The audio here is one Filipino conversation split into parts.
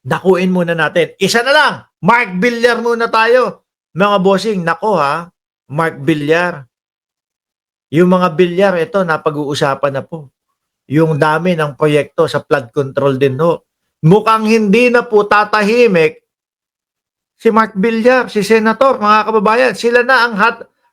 Dakuin muna natin. Isa na lang, Mark Villar muna tayo. Mga bossing, nako ha, Mark Villar. Yung mga Villar, ito, napag-uusapan na po. Yung dami ng proyekto sa flood control din ho. Mukhang hindi na po tatahimik si Mark Villar, si Senator, mga kababayan. Sila na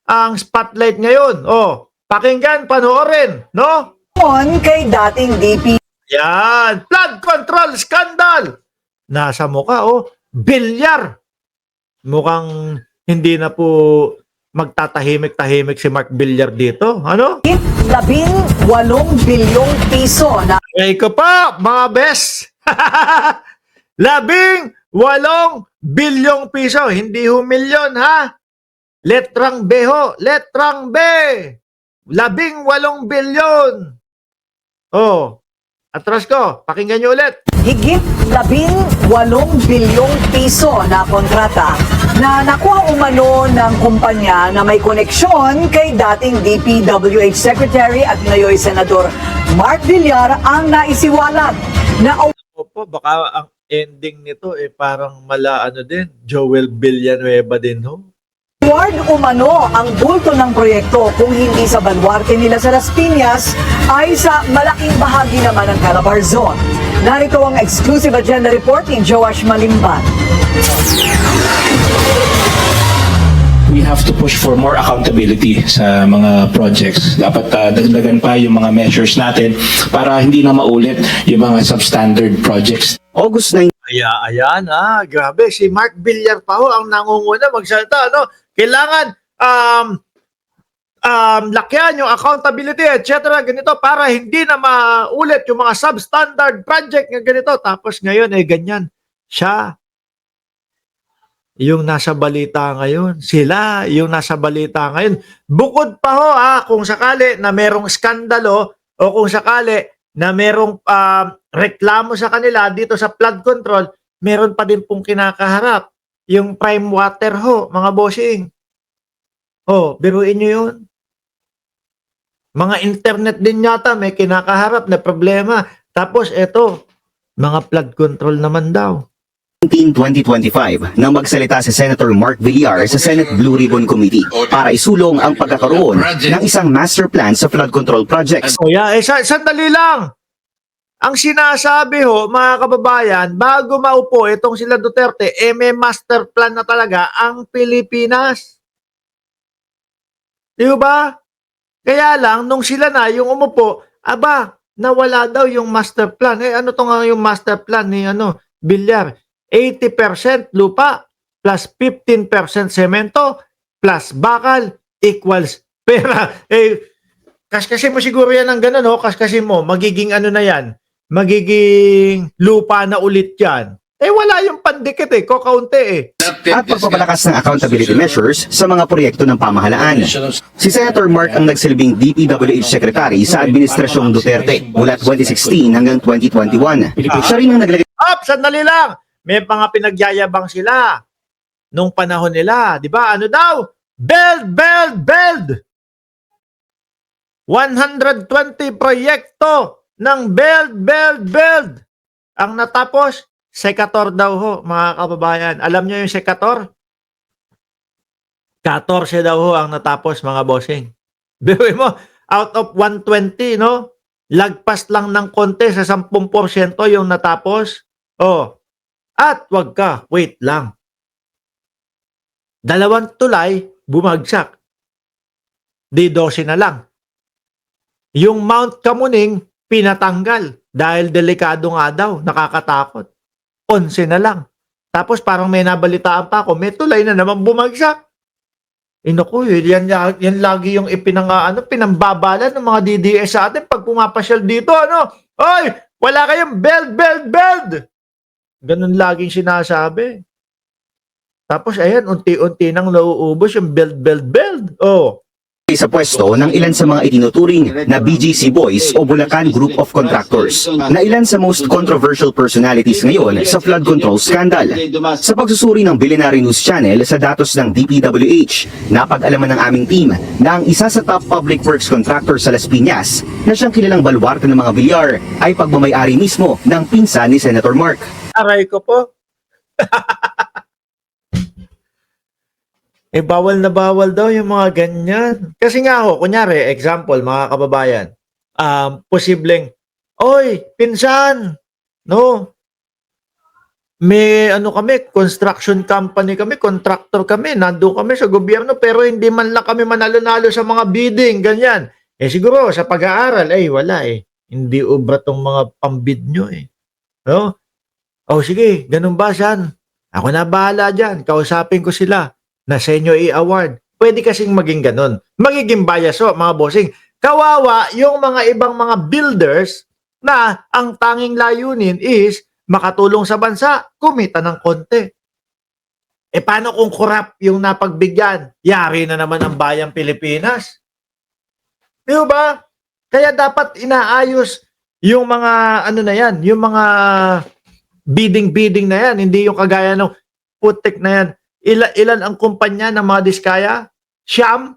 ang spotlight ngayon. Oh, pakinggan, panoorin, no? Kay dating DP Yan, flood control scandal. Nasa mukha, oh, Villar. Mukhang hindi na po magtatahimik-tahimik si Mark Villar dito. Ano? 18 bilyong piso na Ay ko pa, mga bes. 18 bilyong piso. Hindi ho milyon, ha? Letrang B ho. Letrang B. 18 bilyon. Oh. Atras ko. Pakinggan nyo ulit. higit 18 bilyong piso na kontrata na nakuha umano ng kumpanya na may koneksyon kay dating DPWH Secretary at ngayon Senador Mark Villar ang naisiwalat na Opo, baka ang ending nito parang ano din, Joel Villanueva din ho. award umano ang bulto ng proyekto kung hindi sa Baluarte nila sa Las Piñas ay sa malaking bahagi naman ng Calabar Zone. Narito ang exclusive agenda report ni Joash Malimban. We have to push for more accountability sa mga projects. Dapat dagdagan pa yung mga measures natin para hindi na maulit yung mga substandard projects. August 9, Ayan, grabe. Si Mark Villar pa ho ang nangunguna magsalita, no? Kailangan, lakyan yung accountability, etc. Ganito, para hindi na maulit yung mga substandard project na ganito. Tapos ngayon, ganyan. Siya, yung nasa balita ngayon. Sila, yung nasa balita ngayon. Bukod pa ho, kung sakali na merong skandalo o kung sakali na merong reklamo sa kanila dito sa flood control, meron pa din pong kinakaharap. Yung prime water ho, mga bossing. Oh, biruin nyo yun. Mga internet din yata may kinakaharap na problema. Tapos eto, mga flood control naman daw. 2025 nang magsalita si Senator Mark Villar sa Senate Blue Ribbon Committee para isulong ang pagkakaroon ng isang master plan sa flood control projects. O sandali lang. Ang sinasabi ho, mga kababayan, bago maupo itong sila Duterte, may master plan na talaga ang Pilipinas. Di ba? Kaya lang, nung sila na yung umupo, nawala daw yung master plan. Ano to nga yung master plan ni Villar? 80% lupa plus 15% semento plus bakal equals pera. Kaskasin mo siguro yan ng ganun, ho? Kaskasin mo, magiging ano na yan? Magiging lupa na ulit yan. Wala yung pandikit kakaunti At pagpapalakas ng accountability measures sa mga proyekto ng pamahalaan. Si Senator Mark ang nagsilbing DPWH Secretary sa Administrasyong Duterte mula 2016 hanggang 2021. Siya rin ang naglagay Sandali lang. May mga pinagyayabang sila nung panahon nila. Di ba? Ano daw? Build! 120 proyekto ng build. Ang natapos, Sekator daw ho, mga kababayan. Alam nyo yung Sekator? 14 daw ho ang natapos, mga bossing. Biruin mo, out of 120, no? Lagpas lang ng konti sa 10% yung natapos. At wag ka, wait lang. 2 tulay, bumagsak. Di 12 na lang. Yung Mount Kamuning, pinatanggal. Dahil delikado nga daw, nakakatakot. 11 na lang. Tapos parang may nabalitaan pa ako, may tulay na naman bumagsak. Naku, yan lagi yung pinambabalan ng mga DDS sa atin pag pumapasyal dito, Oy, wala kayong build! Ganun laging sinasabi. Tapos ayan, unti-unti nang nauubos yung build. sa pwesto ng ilan sa mga itinuturing na BGC Boys o Bulacan Group of Contractors, na ilan sa most controversial personalities ngayon sa flood control scandal. Sa pagsusuri ng Billionaire News Channel sa datos ng DPWH, napag-alaman ng aming team na ang isa sa top public works contractor sa Las Piñas na siyang kilalang baluarte ng mga Villar ay pagmamay-ari mismo ng pinsan ni Senator Mark. Aray ko po. Bawal na bawal daw yung mga ganyan. Kasi nga ho, kunyari, example, mga kababayan, posibleng, oy, pinsan, no? May ano kami, construction company kami, contractor kami, nandun kami sa gobyerno, pero hindi man lang kami manalo-nalo sa mga bidding, ganyan. Siguro, sa pag-aaral, wala eh. Hindi ubra tong mga pambid nyo eh. No? Sige, ganun ba, San? Ako na bahala dyan, kausapin ko sila na sa inyo i-award. Pwede kasing maging ganun. Magiging bias mga bossing. Kawawa yung mga ibang mga builders na ang tanging layunin is makatulong sa bansa, kumita ng konti. Paano kung corrupt yung napagbigyan? Yari na naman ang bayang Pilipinas. Di ba? Kaya dapat inaayos yung mga ano na yan, yung mga bidding na yan, hindi yung kagaya ng putik na yan. Ilan ang kumpanya ng mga diskaya? Siyam.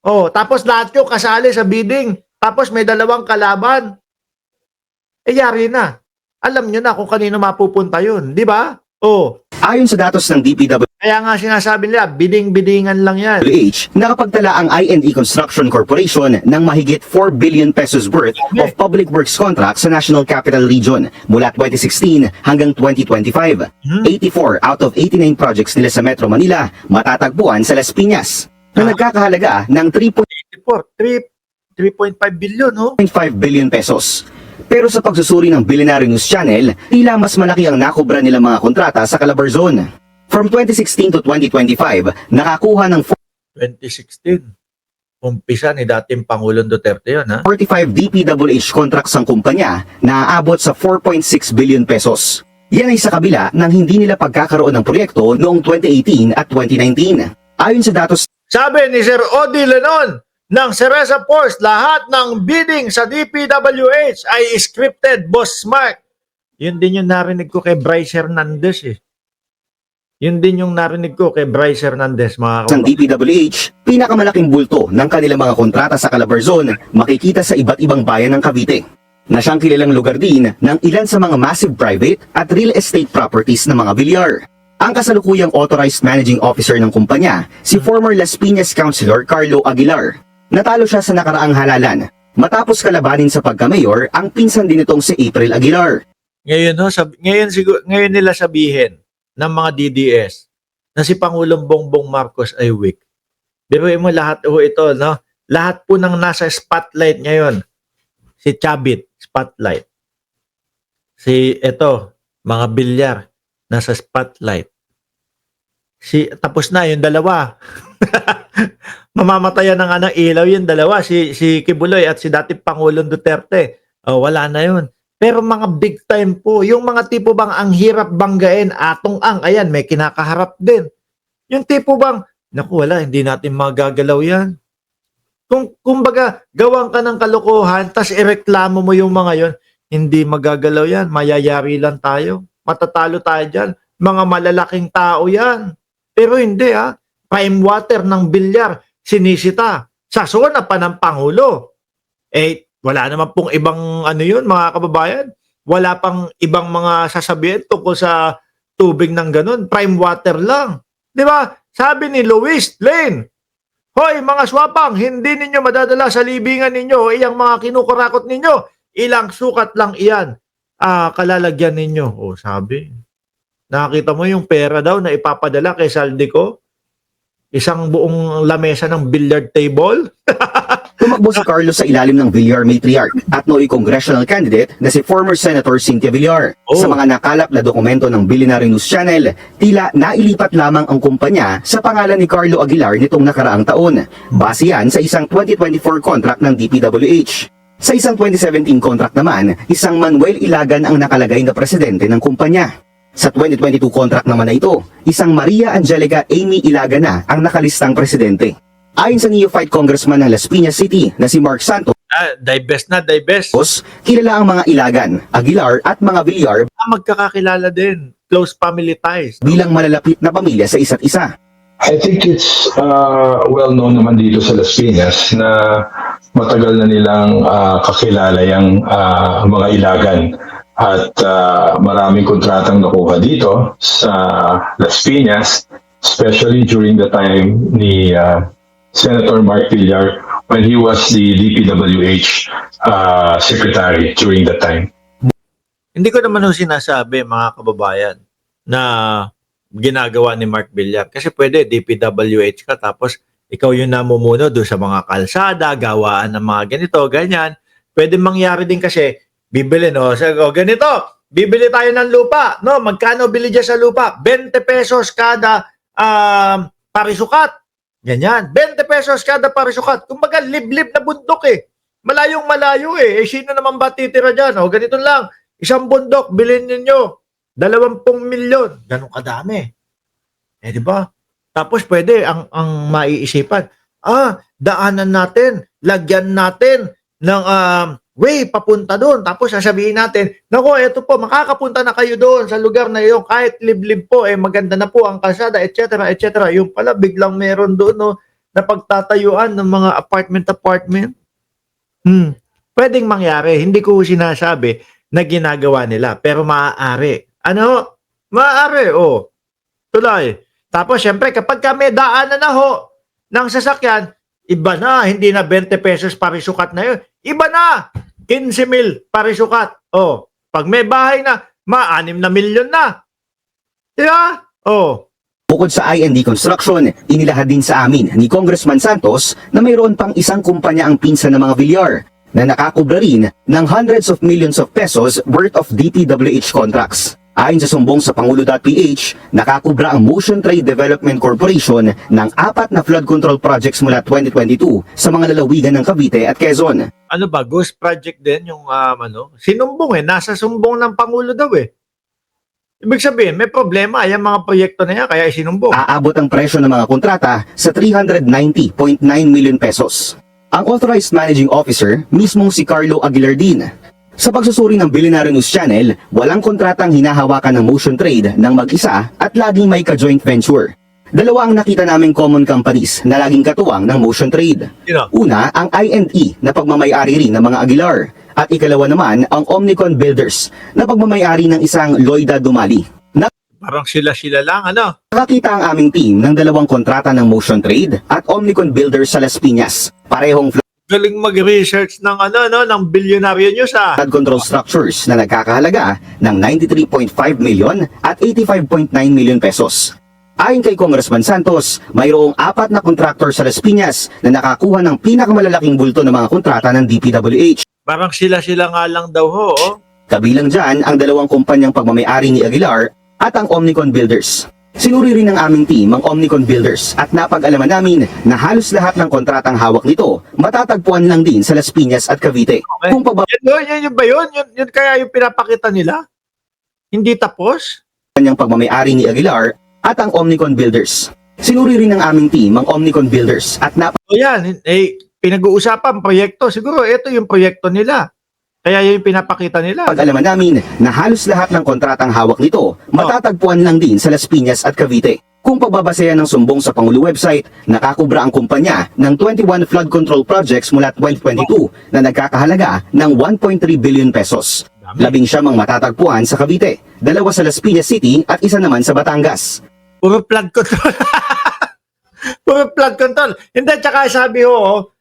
Tapos lahat yung kasali sa bidding. Tapos may dalawang kalaban. Yari na. Alam nyo na kung kanino mapupunta yun. Di ba? Ayon sa datos ng DPWH, Kaya nga sinasabi nila, bidding-biddingan lang yan. nakapagtala ang I&E Construction Corporation ng mahigit 4 billion pesos worth of public works contracts sa National Capital Region mula 2016 hanggang 2025. 84 out of 89 projects nila sa Metro Manila matatagpuan sa Las Piñas na nagkakahalaga ng 3.5 billion, 3.5 billion pesos. Pero sa pagsusuri ng Billionaire News Channel, tila mas malaki ang nakubra nilang mga kontrata sa Calabarzon. From 2016 to 2025, nakakuha ng 2016. Umpisa ni dating Pangulong Duterte yun, ha? 45 DPWH contracts ang kumpanya na aabot sa 4.6 billion pesos. Yan ay sa kabila ng hindi nila pagkakaroon ng proyekto noong 2018 at 2019. Ayon sa datos Sabi ni Sir Odi Lenon ng Cereza Force, lahat ng bidding sa DPWH ay scripted, Boss Mark. Yun din yung narinig ko kay Bryce Hernandez eh. Yun din yung narinig ko kay Bryce Hernandez, mga ng DPWH, pinakamalaking bulto ng kanilang mga kontrata sa Calabarzon makikita sa iba't ibang bayan ng Cavite, na siyang kilalang lugar din ng ilan sa mga massive private at real estate properties ng mga bilyar. Ang kasalukuyang authorized managing officer ng kumpanya, si former Las Piñas Councilor Carlo Aguilar. Natalo siya sa nakaraang halalan matapos kalabanin sa pagka-mayor ang pinsan din nitong si April Aguilar. Ngayon, ngayon nila sabihin ng mga DDS na si Pangulong Bongbong Marcos ay weak. Biruin mo lahat ito, no? Lahat po ng nasa spotlight ngayon. Si Chabit, spotlight. Mga bilyar, nasa spotlight. Tapos na yung dalawa. Mamamatayan na nga ng ilaw yung dalawa, si Kibuloy at si dating Pangulong Duterte. Wala na yun. Pero mga big time po, yung mga tipo bang ang hirap banggain, ayan, may kinakaharap din. Yung tipo bang, wala, hindi natin magagalaw yan. Kumbaga, gawan ka ng kalokohan, tas ireklamo mo yung mga yon, hindi magagalaw yan, mayayari lang tayo. Matatalo tayo dyan. Mga malalaking tao yan. Pero hindi prime water ng bilyar, sinisita. Sa zona pa ng Pangulo. Wala naman pong ibang mga kababayan. Wala pang ibang mga sasabihin tungkol sa tubig ng ganun. Prime water lang. Di ba? Sabi ni Luis Lane, hoy mga swapang, hindi ninyo madadala sa libingan ninyo iyang mga kinukurakot ninyo. Ilang sukat lang iyan. Kalalagyan ninyo. Sabi. Nakita mo yung pera daw na ipapadala kay Saldico? Isang buong lamesa ng billiard table? Tumakbo si Carlos sa ilalim ng Villar Matriarch at nooy congressional candidate na si former Senator Cynthia Villar. Sa mga nakalap na dokumento ng Billionaire News Channel, tila nailipat lamang ang kumpanya sa pangalan ni Carlo Aguilar nitong nakaraang taon. Base yan sa isang 2024 contract ng DPWH. Sa isang 2017 contract naman, isang Manuel Ilagan ang nakalagay na presidente ng kumpanya. Sa 2022 contract naman na ito, isang Maria Angelica Amy Ilagan na ang nakalistang presidente. Ayon sa neophyte congressman ng Las Piñas City na si Mark Santos, Divest. kilala ang mga Ilagan, Aguilar at mga Villar Magkakakilala din. Close family ties. bilang malalapit na pamilya sa isa't isa. I think it's well known naman dito sa Las Piñas na matagal na nilang kakilala yung mga Ilagan. At maraming kontratang nakuha dito sa Las Piñas, especially during the time ni Senator Mark Villar when he was the DPWH secretary during that time. Hindi ko naman sinasabi, mga kababayan, na ginagawa ni Mark Villar. Kasi pwede, DPWH ka, tapos ikaw yung namumuno doon sa mga kalsada, gawaan ng mga ganito, ganyan. Pwede mangyari din kasi, bibili, no? So, ganito, bibili tayo ng lupa, no? Magkano bili dyan sa lupa? 20 pesos kada parisukat. Ganyan. 20 pesos kada parisukat. Kumbaga, liblib na bundok eh. Malayong malayo eh. Sino naman ba titira dyan? O, ganito lang. Isang bundok, bilhin ninyo. 20 milyon. Ganun kadami. Eh, di ba? Tapos pwede, ang maiisipan, daanan natin, lagyan natin ng way papunta doon. Tapos sasabihin natin, nako, eto po, makakapunta na kayo doon sa lugar na iyon. Kahit liblib po, maganda na po ang kalsada, etc. etc. Yung pala, biglang meron doon, no, na pagtatayuan ng mga apartment. Pwedeng mangyari. Hindi ko sinasabi na ginagawa nila. Pero maaari. Ano? Maaari, oh. Tuloy. Tapos, syempre, kapag kami daanan na ho ng sasakyan, iba na. Hindi na 20 pesos parisukat na yun. Iba na. 15,000 parisukat. Oh. Pag may bahay na, 6 na milyon na. Diba? Oh. Bukod sa I&D Construction, inilahad din sa amin ni Congressman Santos na mayroon pang isang kumpanya ang pinsan ng mga Villar na nakakubra rin ng hundreds of millions of pesos worth of DPWH contracts. Ayon sa sumbong sa Pangulo.ph, nakakubra ang Motion Trade Development Corporation ng 4 na flood control projects mula 2022 sa mga lalawigan ng Cavite at Quezon. Ano ba? Ghost project din yung sinumbong nasa sumbong ng Pangulo daw eh. Ibig sabihin, may problema yung mga proyekto na yan, kaya isinumbong. Aabot ang presyo ng mga kontrata sa 390.9 million pesos. Ang authorized managing officer, mismong si Carlo Aguilar din. Sa pagsusuri ng Billionaire News Channel, walang kontratang hinahawakan ng Motion Trade ng mag-isa at laging may ka-joint venture. Dalawa ang nakita naming common companies na laging katuwang ng Motion Trade. Una, ang I&E na pagmamayari rin ng mga Aguilar. At ikalawa naman, ang Omnicon Builders na pagmamayari ng isang Lloyda Dumali. Parang sila lang, ano? Nakakita ang aming team ng dalawang kontrata ng Motion Trade at Omnicon Builders sa Las Piñas. Parehong Galing mag-research ng ng Billionaire News flood control structures na nagkakahalaga ng 93.5 million at 85.9 million pesos. Ayon kay Congressman Santos, mayroong 4 na contractor sa Las Piñas na nakakuha ng pinakamalalaking bulto ng mga kontrata ng DPWH. Parang sila nga lang daw ho. Oh. Kabilang dyan ang dalawang kumpanyang pagmamayari ni Aguilar at ang Omnicon Builders. Sinuri rin ng aming team ang Omnicon Builders at napag-alaman namin na halos lahat ng kontratang hawak nito matatagpuan lang din sa Las Piñas at Cavite. Okay. Kung Yan ba yun? Yun kaya yung pinapakita nila? Hindi tapos? yung pagmamayari ni Aguilar at ang Omnicon Builders. Sinuri rin ng aming team ang Omnicon Builders at O yan, pinag-uusapan proyekto. Siguro ito yung proyekto nila. Kaya yung pinapakita nila. napag-alaman namin na halos lahat ng kontratang hawak nito matatagpuan lang din sa Las Piñas at Cavite. Kung pagbabasehan ng sumbong sa Pangulo website, nakakubra ang kumpanya ng 21 flood control projects mula 2022 na nagkakahalaga ng 1.3 billion pesos. 19 ang matatagpuan sa Cavite, 2 sa Las Piñas City at 1 naman sa Batangas. Puro flood control. Puro flood control. Hindi, tsaka sabi ho,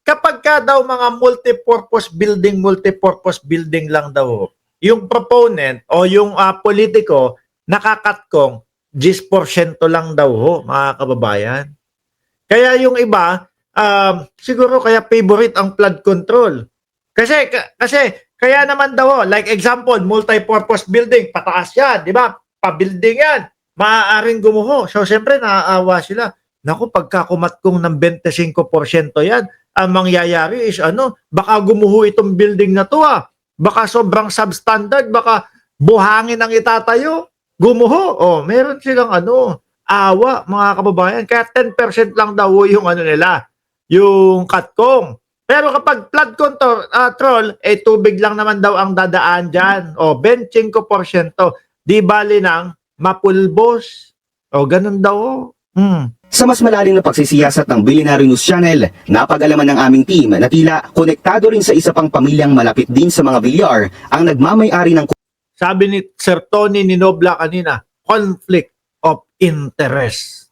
kapag ka daw mga multipurpose building lang daw, yung proponent o yung politiko, nakakatkong 10% lang daw ho, mga kababayan. Kaya yung iba, siguro kaya favorite ang flood control. Kasi kaya naman daw, like example, multipurpose building, pataas yan, di ba? Pa-building yan, maaaring gumuho. So, siyempre, naaawa sila. Naku, pagka kumatkong ng 25% yan, ang mangyayari is baka gumuho itong building na to Baka sobrang substandard, baka buhangin ang itatayo. Gumuho. Meron silang awa, mga kababayan. Kaya 10% lang daw yung nila, yung katkong. Pero kapag flood control, tubig lang naman daw ang dadaan dyan. 25%. Di bali nang mapulbos. Ganun daw. Sa mas malalim na pagsisiyasat ng Billionaire News Channel, napag-alaman ng aming team na tila konektado rin sa isa pang pamilyang malapit din sa mga Villar ang nagmamay-ari ng Sabi ni Sir Tony Ninobla kanina, conflict of interest.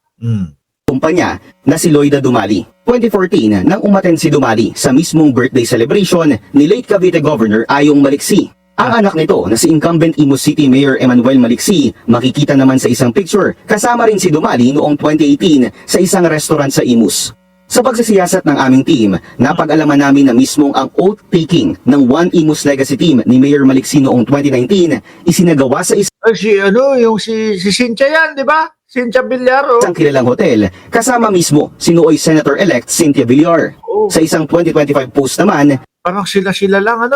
kumpanya na si Loida Dumali. 2014 nang umattend si Dumali sa mismong birthday celebration ni late Cavite Governor Ayong Maliksi. Ang anak nito na si incumbent Imus City Mayor Emmanuel Maliksi makikita naman sa isang picture kasama rin si Dumali noong 2018 sa isang restaurant sa Imus. Sa pagsisiyasat ng aming team, napag-alaman namin na mismong ang oath-taking ng One Imus Legacy Team ni Mayor Maliksi noong 2019 isinagawa sa Si Cynthia yan, di ba? Cynthia Villar. isang kilalang hotel kasama mismo si nooy Senator-elect Cynthia Villar. Sa isang 2025 post naman, Parang sila lang,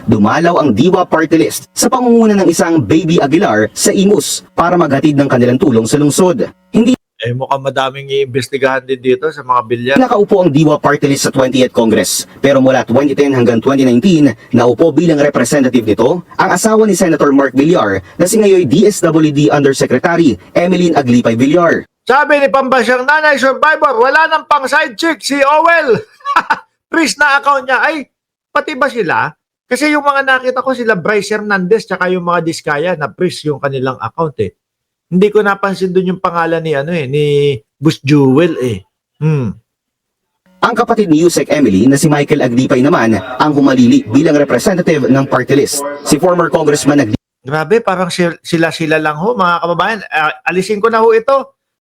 dumalaw ang Diwa Party List sa pangunguna ng isang Baby Aguilar sa Imus para maghatid ng kanilang tulong sa lungsod. Hindi Mukhang madaming iimbestigahan din dito sa mga Villar. nakaupo ang Diwa Party List sa 20th Congress, pero mula 2010 hanggang 2019, naupo bilang representative nito ang asawa ni Senator Mark Villar na si ngayon DSWD Undersecretary Emeline Aglipay Villar. Sabi ni pambasyang nanay survivor, wala nang pang side chick si Owel. Freeze na account niya. Ay, pati ba sila? Kasi yung mga nakita ko sila Bryce Hernandez tsaka yung mga Diskaya na freeze yung kanilang account eh. Hindi ko napansin doon yung pangalan ni ni Bus Jewel eh. Ang kapatid ni Yusek Emily na si Michael Aglipay naman ang humalili bilang representative ng party list. Si former Congressman Grabe, parang sila lang ho mga kababayan. Alisin ko na ho ito.